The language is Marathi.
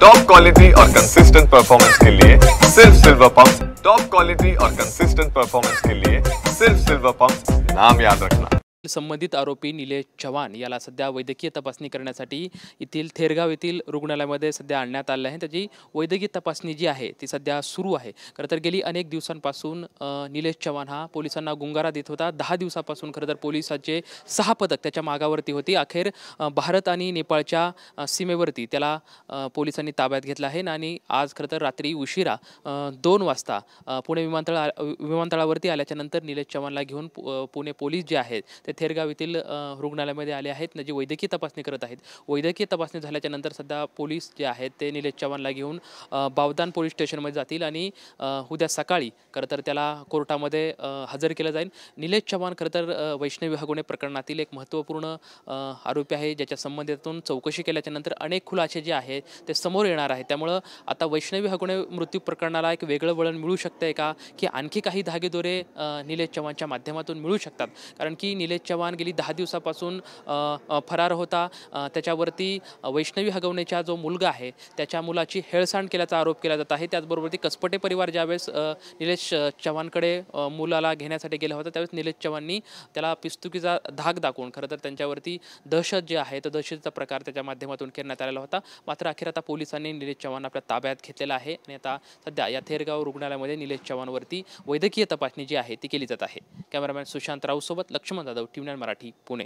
टॉप क्वालिटी और कंसिस्टेंट परफॉर्मेंस के लिए सिर्फ सिल्वर पंप। टॉप क्वालिटी और कंसिस्टेंट परफॉर्मेंस के लिए सिर्फ सिल्वर पंप, नाम याद रखना। संबंधित आरोपी निलेश चव्हाण याला सध्या वैद्यकीय तपासणी करण्यासाठी येथील थेरगाव येथील रुग्णालयामध्ये सध्या आणण्यात आले आहे। त्याची वैद्यकीय तपासणी जी आहे ती सध्या सुरू आहे। खरं तर गेली अनेक दिवसांपासून निलेश चव्हाण हा पोलिसांना गुंगारा देत होता। 10 दिवसापासून खरं तर पोलिसांचे 6 पथक त्याच्या मागावरती होती। अखेर भारत आणि नेपाळच्या सीमेवरती त्याला पोलिसांनी ताब्यात घेतला आहे आणि आज खरं तर रात्री उशिरा 2 वाजता पुणे विमानतळावरती आल्याच्या नंतर निलेश चव्हाणला घेऊन पुणे पोलीस जे आहेत ते थेरगाव येथील रुग्णालयामध्ये आले आहेत, जी वैद्यकीय तपासणी करत आहेत। वैद्यकीय तपासणी झाल्याच्या नंतर सध्या पोलीस जे आहेत ते निलेश चव्हाणला घेऊन बावदान पोलीस स्टेशनमध्ये जातील आणि उद्या सकाळी खरं तर त्याला कोर्टामध्ये हजर केलं जाईल। निलेश चव्हाण खरं तर वैष्णवी हगवणे प्रकरणातील एक महत्त्वपूर्ण आरोपी आहे, ज्याच्या संबंधातून चौकशी केल्याच्या नंतर अनेक खुलासे जे आहेत ते समोर येणार आहेत। त्यामुळे आता वैष्णवी हगवणे मृत्यू प्रकरणाला एक वेगळं वळण मिळू शकते का, की आणखी काही धागेदोरे निलेश चव्हाणच्या माध्यमातून मिळू शकतात? कारण की निलेश चव्हाण गेली 10 दिवसापासून फरार होता। त्याच्यावरती वैष्णवी हगवणेचा जो मुलगा आहे त्याच्या मुलाची हेळसांड केल्याचा आरोप केला जात आहे। त्याचबरोबर ती कसपटे परिवार ज्यावेळेस निलेश चव्हाणकडे मुलाला घेण्यासाठी गेला होता त्यावेळेस निलेश चव्हाणनी त्याला पिस्तुकीचा धाक दाखवून खरं तर त्यांच्यावरती दहशत जे आहे तो दहशतीचा प्रकार त्याच्या माध्यमातून करण्यात आलेला होता। मात्र अखेर आता पोलिसांनी निलेश चव्हाण आपल्या ताब्यात घेतलेला आहे आणि आता सध्या या थेरगाव रुग्णालयामध्ये निलेश चव्हाणवरती वैद्यकीय तपासणी जी आहे ती केली जात आहे। कॅमेरामॅन सुशांत राऊत सोबत लक्ष्मण जाधव, टीव्ही 9 मराठी, पुणे।